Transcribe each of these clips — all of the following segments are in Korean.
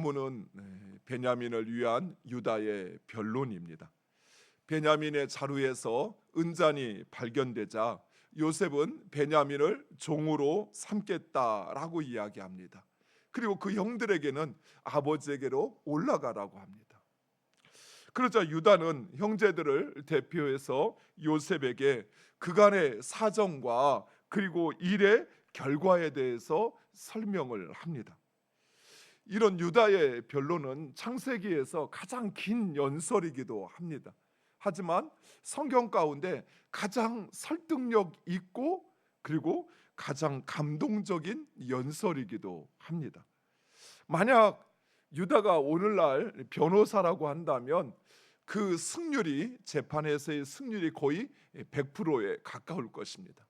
본문은 베냐민을 위한 유다의 변론입니다. 베냐민의 자루에서 은잔이 발견되자 요셉은 베냐민을 종으로 삼겠다라고 이야기합니다. 그리고 그 형들에게는 아버지에게로 올라가라고 합니다. 그러자 유다는 형제들을 대표해서 요셉에게 그간의 사정과 그리고 일의 결과에 대해서 설명을 합니다. 이런 유다의 변론은 창세기에서 가장 긴 연설이기도 합니다. 하지만 성경 가운데 가장 설득력 있고 그리고 가장 감동적인 연설이기도 합니다. 만약 유다가 오늘날 변호사라고 한다면 그 승률이, 재판에서의 승률이 거의 100%에 가까울 것입니다.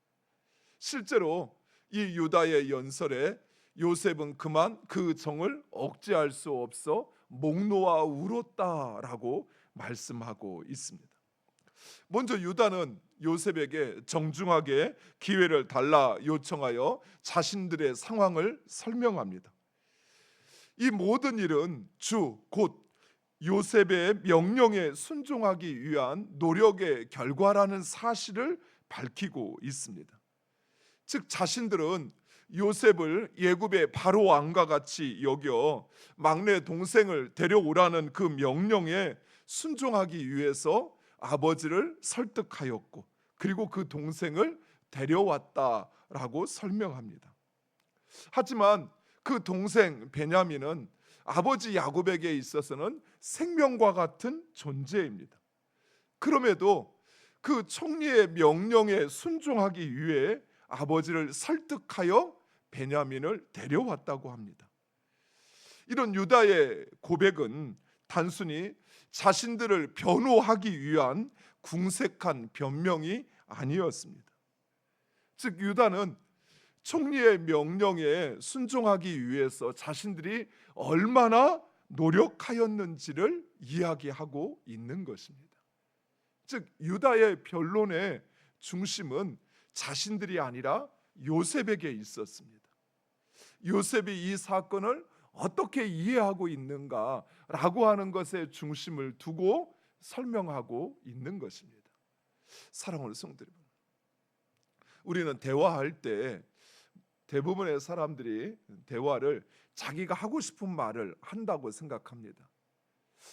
실제로 이 유다의 연설에 요셉은 그만 그 정을 억제할 수 없어 목 놓아 울었다라고 말씀하고 있습니다. 먼저 유다는 요셉에게 정중하게 기회를 달라 요청하여 자신들의 상황을 설명합니다. 이 모든 일은 주 곧 요셉의 명령에 순종하기 위한 노력의 결과라는 사실을 밝히고 있습니다. 즉 자신들은 요셉을 예굽의 바로 왕과 같이 여겨 막내 동생을 데려오라는 그 명령에 순종하기 위해서 아버지를 설득하였고 그리고 그 동생을 데려왔다라고 설명합니다. 하지만 그 동생 베냐민은 아버지 야곱에게 있어서는 생명과 같은 존재입니다. 그럼에도 그 총리의 명령에 순종하기 위해 아버지를 설득하여 베냐민을 데려왔다고 합니다. 이런 유다의 고백은 단순히 자신들을 변호하기 위한 궁색한 변명이 아니었습니다. 즉 유다는 총리의 명령에 순종하기 위해서 자신들이 얼마나 노력하였는지를 이야기하고 있는 것입니다. 즉 유다의 변론의 중심은 자신들이 아니라 요셉에게 있었습니다. 요셉이 이 사건을 어떻게 이해하고 있는가라고 하는 것에 중심을 두고 설명하고 있는 것입니다. 사랑하는 성도 여러분, 우리는 대화할 때 대부분의 사람들이 대화를 자기가 하고 싶은 말을 한다고 생각합니다.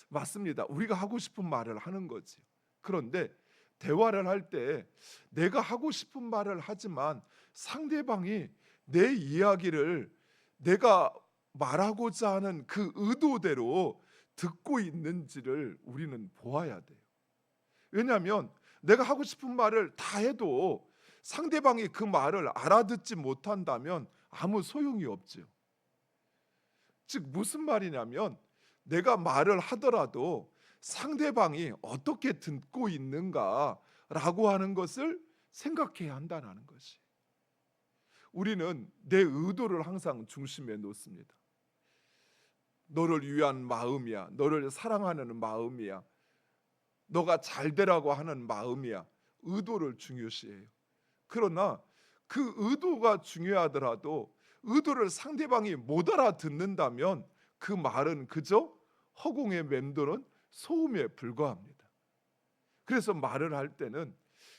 맞습니다. 우리가 하고 싶은 말을 하는 거지. 그런데 대화를 할 때 내가 하고 싶은 말을 하지만 상대방이 내 이야기를 내가 말하고자 하는 그 의도대로 듣고 있는지를 우리는 보아야 돼요. 왜냐하면 내가 하고 싶은 말을 다 해도 상대방이 그 말을 알아듣지 못한다면 아무 소용이 없죠. 즉 무슨 말이냐면 내가 말을 하더라도 상대방이 어떻게 듣고 있는가라고 하는 것을 생각해야 한다는 것이. 우리는 내 의도를 항상 중심에 놓습니다. 너를 위한 마음이야. 너를 사랑하는 마음이야. 너가 잘 되라고 하는 마음이야. 의도를 중요시해요. 그러나 그 의도가 중요하더라도 의도를 상대방이 못 알아듣는다면 그 말은 그저 허공에 맴도는 소음에 불과합니다. 그래서 말을 할 때는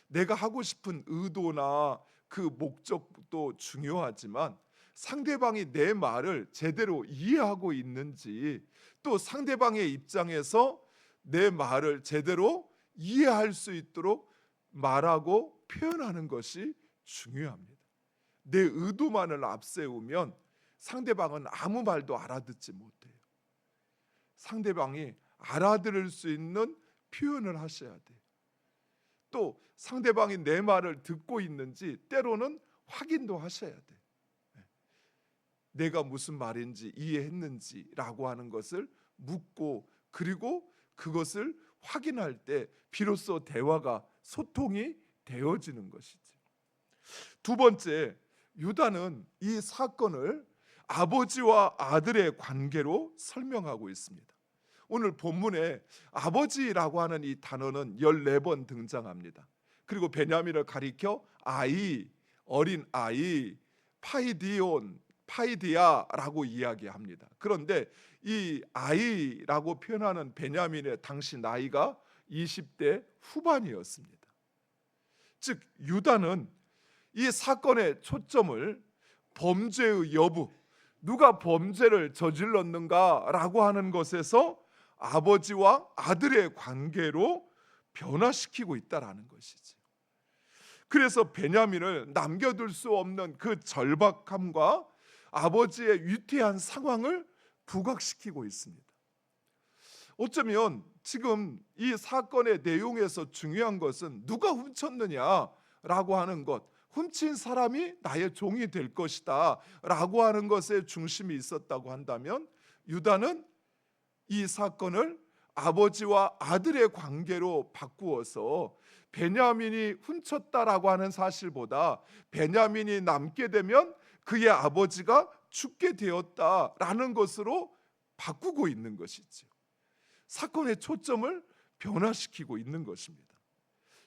내가 하고 싶은 의도나 그 목적도 중요하지만 상대방이 내 말을 제대로 이해하고 있는지 또 상대방의 입장에서 내 말을 제대로 이해할 수 있도록 말하고 표현하는 것이 중요합니다. 내 의도만을 앞세우면 상대방은 아무 말도 알아듣지 못해요. 상대방이 알아들을 수 있는 표현을 하셔야 돼요. 또 상대방이 내 말을 듣고 있는지 때로는 확인도 하셔야 돼요. 내가 무슨 말인지 이해했는지라고 하는 것을 묻고 그리고 그것을 확인할 때 비로소 대화가 소통이 되어지는 것이지. 두 번째, 유다는 이 사건을 아버지와 아들의 관계로 설명하고 있습니다. 오늘 본문에 아버지라고 하는 이 단어는 14번 등장합니다. 그리고 베냐민을 가리켜 아이, 어린 아이, 파이디온, 파이디아라고 이야기합니다. 그런데 이 아이라고 표현하는 베냐민의 당시 나이가 20대 후반이었습니다. 즉 유다는 이 사건의 초점을 범죄의 여부, 누가 범죄를 저질렀는가라고 하는 것에서 아버지와 아들의 관계로 변화시키고 있다라는 것이지. 그래서 베냐민을 남겨둘 수 없는 그 절박함과 아버지의 위태한 상황을 부각시키고 있습니다. 어쩌면 지금 이 사건의 내용에서 중요한 것은 누가 훔쳤느냐라고 하는 것, 훔친 사람이 나의 종이 될 것이다 라고 하는 것에 중심이 있었다고 한다면, 유다는 이 사건을 아버지와 아들의 관계로 바꾸어서 베냐민이 훔쳤다라고 하는 사실보다 베냐민이 남게 되면 그의 아버지가 죽게 되었다라는 것으로 바꾸고 있는 것이죠. 사건의 초점을 변화시키고 있는 것입니다.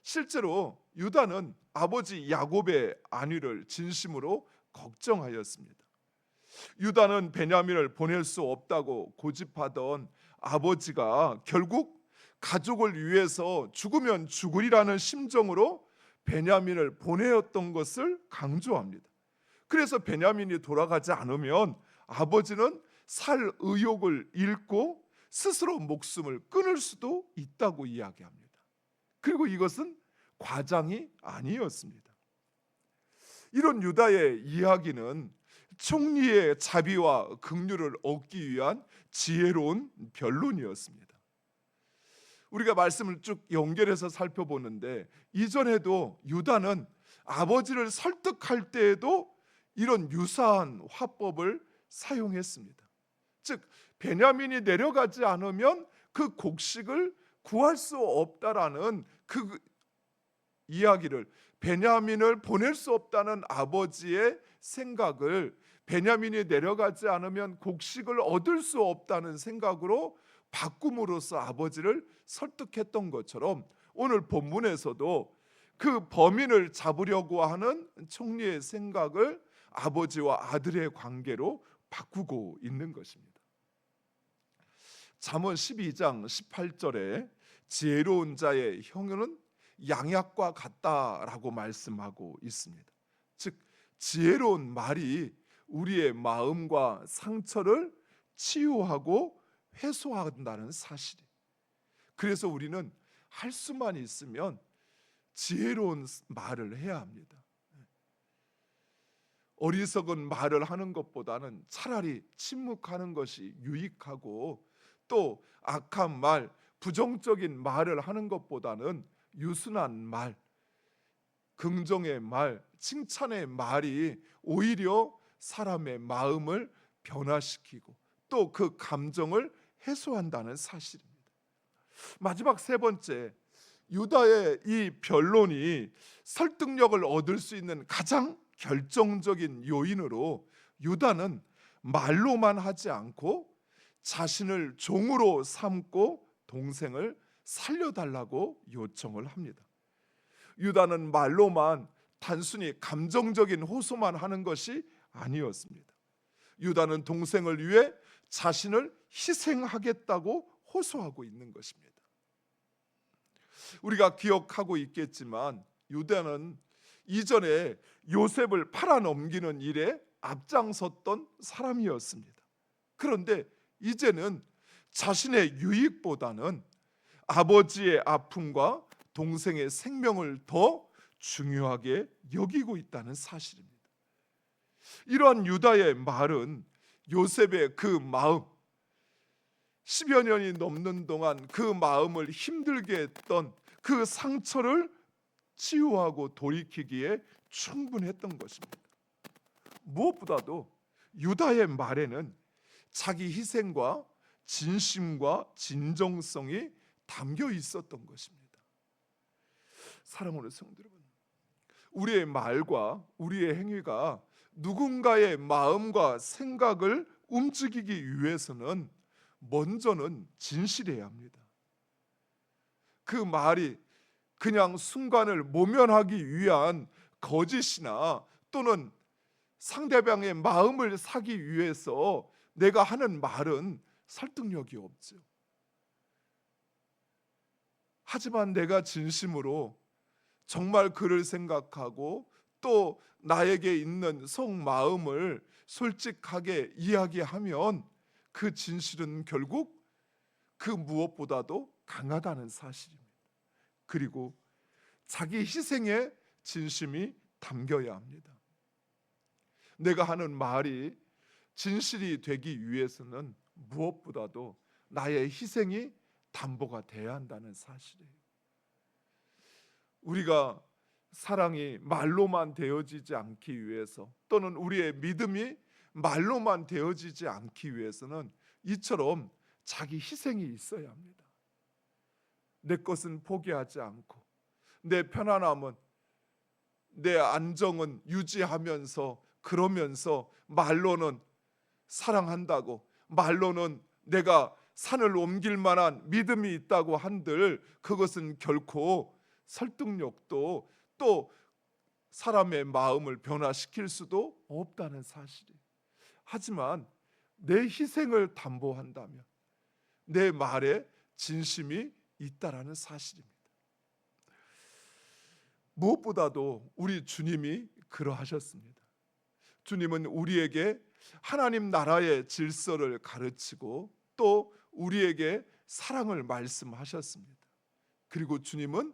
실제로 유다는 아버지 야곱의 안위를 진심으로 걱정하였습니다. 유다는 베냐민을 보낼 수 없다고 고집하던 아버지가 결국 가족을 위해서 죽으면 죽으리라는 심정으로 베냐민을 보내었던 것을 강조합니다. 그래서 베냐민이 돌아가지 않으면 아버지는 살 의욕을 잃고 스스로 목숨을 끊을 수도 있다고 이야기합니다. 그리고 이것은 과장이 아니었습니다. 이런 유다의 이야기는 총리의 자비와 긍휼을 얻기 위한 지혜로운 변론이었습니다. 우리가 말씀을 쭉 연결해서 살펴보는데, 이전에도 유다는 아버지를 설득할 때에도 이런 유사한 화법을 사용했습니다. 즉 베냐민이 내려가지 않으면 그 곡식을 구할 수 없다라는 그 이야기를, 베냐민을 보낼 수 없다는 아버지의 생각을 베냐민이 내려가지 않으면 곡식을 얻을 수 없다는 생각으로 바꿈으로써 아버지를 설득했던 것처럼, 오늘 본문에서도 그 범인을 잡으려고 하는 총리의 생각을 아버지와 아들의 관계로 바꾸고 있는 것입니다. 잠언 12장 18절에 지혜로운 자의 형은 양약과 같다라고 말씀하고 있습니다. 즉 지혜로운 말이 우리의 마음과 상처를 치유하고 해소한다는 사실이. 그래서 우리는 할 수만 있으면 지혜로운 말을 해야 합니다. 어리석은 말을 하는 것보다는 차라리 침묵하는 것이 유익하고, 또 악한 말, 부정적인 말을 하는 것보다는 유순한 말, 긍정의 말, 칭찬의 말이 오히려 사람의 마음을 변화시키고 또 그 감정을 해소한다는 사실입니다. 마지막 세 번째, 유다의 이 변론이 설득력을 얻을 수 있는 가장 결정적인 요인으로, 유다는 말로만 하지 않고 자신을 종으로 삼고 동생을 살려달라고 요청을 합니다. 유다는 말로만 단순히 감정적인 호소만 하는 것이 아니었습니다. 유다는 동생을 위해 자신을 희생하겠다고 호소하고 있는 것입니다. 우리가 기억하고 있겠지만 유다는 이전에 요셉을 팔아넘기는 일에 앞장섰던 사람이었습니다. 그런데 이제는 자신의 유익보다는 아버지의 아픔과 동생의 생명을 더 중요하게 여기고 있다는 사실입니다. 이러한 유다의 말은 요셉의 그 마음, 10여 년이 넘는 동안 그 마음을 힘들게 했던 그 상처를 치유하고 돌이키기에 충분했던 것입니다. 무엇보다도 유다의 말에는 자기 희생과 진심과 진정성이 담겨 있었던 것입니다. 사랑하는 성도 여러분, 우리의 말과 우리의 행위가 누군가의 마음과 생각을 움직이기 위해서는 먼저는 진실해야 합니다. 그 말이 그냥 순간을 모면하기 위한 거짓이나 또는 상대방의 마음을 사기 위해서 내가 하는 말은 설득력이 없죠. 하지만 내가 진심으로 정말 그를 생각하고 또 나에게 있는 속마음을 솔직하게 이야기하면 그 진실은 결국 그 무엇보다도 강하다는 사실입니다. 그리고 자기 희생의 진심이 담겨야 합니다. 내가 하는 말이 진실이 되기 위해서는 무엇보다도 나의 희생이 담보가 돼야 한다는 사실이에요. 우리가 사랑이 말로만 되어지지 않기 위해서, 또는 우리의 믿음이 말로만 되어지지 않기 위해서는 이처럼 자기 희생이 있어야 합니다. 내 것은 포기하지 않고 내 편안함은, 내 안정은 유지하면서, 그러면서 말로는 사랑한다고, 말로는 내가 산을 옮길 만한 믿음이 있다고 한들 그것은 결코 설득력도 또 사람의 마음을 변화시킬 수도 없다는 사실이에요. 하지만 내 희생을 담보한다면 내 말에 진심이 있다라는 사실입니다. 무엇보다도 우리 주님이 그러하셨습니다. 주님은 우리에게 하나님 나라의 질서를 가르치고 또 우리에게 사랑을 말씀하셨습니다. 그리고 주님은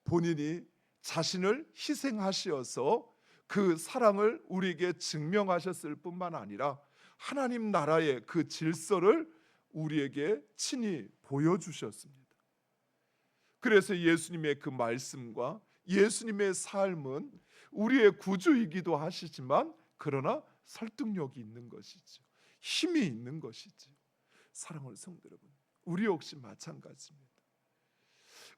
본인이 자신을 희생하시어서 그 사랑을 우리에게 증명하셨을 뿐만 아니라 하나님 나라의 그 질서를 우리에게 친히 보여주셨습니다. 그래서 예수님의 그 말씀과 예수님의 삶은 우리의 구주이기도 하시지만 그러나 설득력이 있는 것이죠. 힘이 있는 것이죠. 사랑하는 성도 여러분, 우리 역시 마찬가지입니다.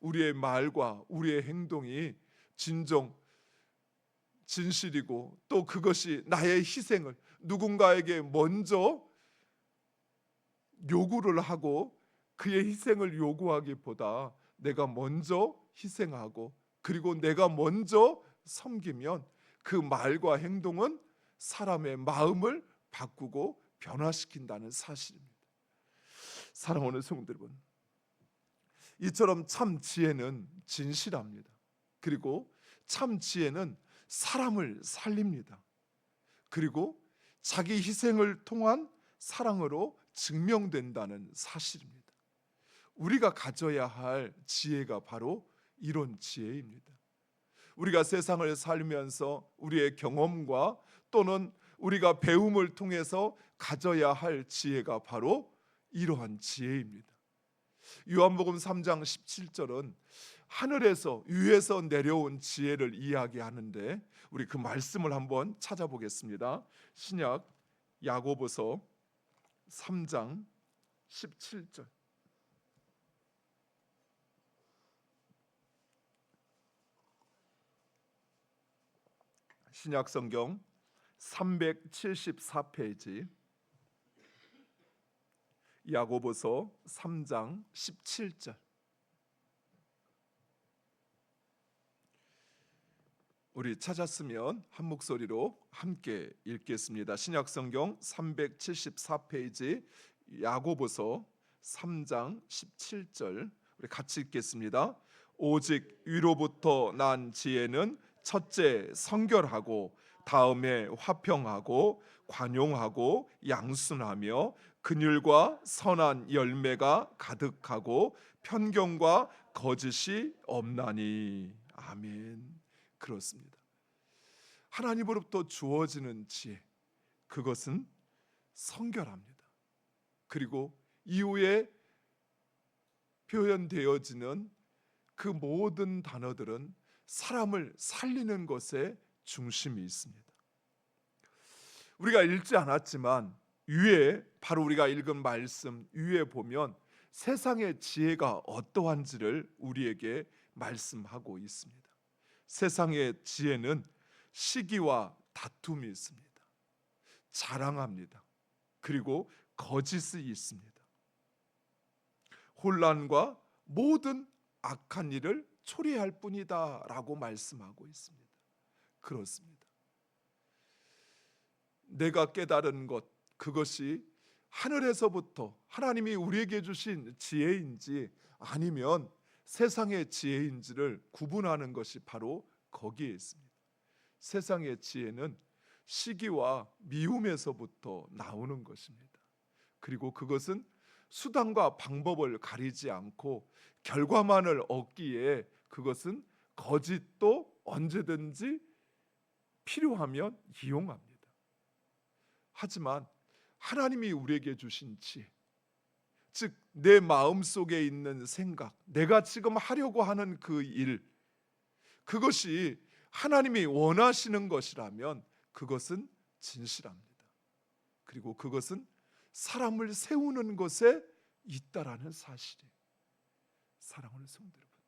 우리의 말과 우리의 행동이 진정 진실이고 또 그것이 나의 희생을 누군가에게 먼저 요구를 하고 그의 희생을 요구하기보다 내가 먼저 희생하고 그리고 내가 먼저 섬기면 그 말과 행동은 사람의 마음을 바꾸고 변화시킨다는 사실입니다. 사랑하는 성도 여러분, 이처럼 참 지혜는 진실합니다. 그리고 참 지혜는 사람을 살립니다. 그리고 자기 희생을 통한 사랑으로 증명된다는 사실입니다. 우리가 가져야 할 지혜가 바로 이런 지혜입니다. 우리가 세상을 살면서 우리의 경험과 또는 우리가 배움을 통해서 가져야 할 지혜가 바로 이러한 지혜입니다. 요한복음 3장 17절은 하늘에서 위에서 내려온 지혜를 이야기하는데 우리 그 말씀을 한번 찾아보겠습니다. 신약 야고보서 3장 17절. 신약 성경 374페이지 야고보서 3장 17절. 우리 찾았으면 한 목소리로 함께 읽겠습니다. 신약 성경 374페이지 야고보서 3장 17절. 우리 같이 읽겠습니다. 오직 위로부터 난 지혜는 첫째 성결하고 다음에 화평하고 관용하고 양순하며 긍휼과 선한 열매가 가득하고 편견과 거짓이 없나니. 아멘. 그렇습니다. 하나님으로부터 주어지는 지혜, 그것은 성결합니다. 그리고 이후에 표현되어지는 그 모든 단어들은 사람을 살리는 것에 중심이 있습니다. 우리가 읽지 않았지만 위에, 바로 우리가 읽은 말씀 위에 보면 세상의 지혜가 어떠한지를 우리에게 말씀하고 있습니다. 세상의 지혜는 시기와 다툼이 있습니다. 자랑합니다. 그리고 거짓이 있습니다. 혼란과 모든 악한 일을 초래할 뿐이다 라고 말씀하고 있습니다. 그렇습니다. 내가 깨달은 것, 그것이 하늘에서부터 하나님이 우리에게 주신 지혜인지 아니면 세상의 지혜인지를 구분하는 것이 바로 거기에 있습니다. 세상의 지혜는 시기와 미움에서부터 나오는 것입니다. 그리고 그것은 수단과 방법을 가리지 않고 결과만을 얻기에 그것은 거짓도 언제든지 필요하면 이용합니다. 하지만 하나님이 우리에게 주신 지혜, 즉 내 마음속에 있는 생각, 내가 지금 하려고 하는 그 일, 그것이 하나님이 원하시는 것이라면 그것은 진실합니다. 그리고 그것은 사람을 세우는 것에 있다라는 사실이에요. 사랑하는 성도 여러분,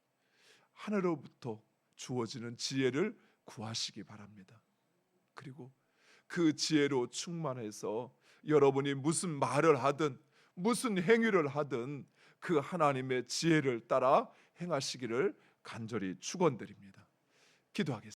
하늘로부터 주어지는 지혜를 구하시기 바랍니다. 그리고 그 지혜로 충만해서 여러분이 무슨 말을 하든 무슨 행위를 하든 그 하나님의 지혜를 따라 행하시기를 간절히 축원드립니다. 기도하겠습니다.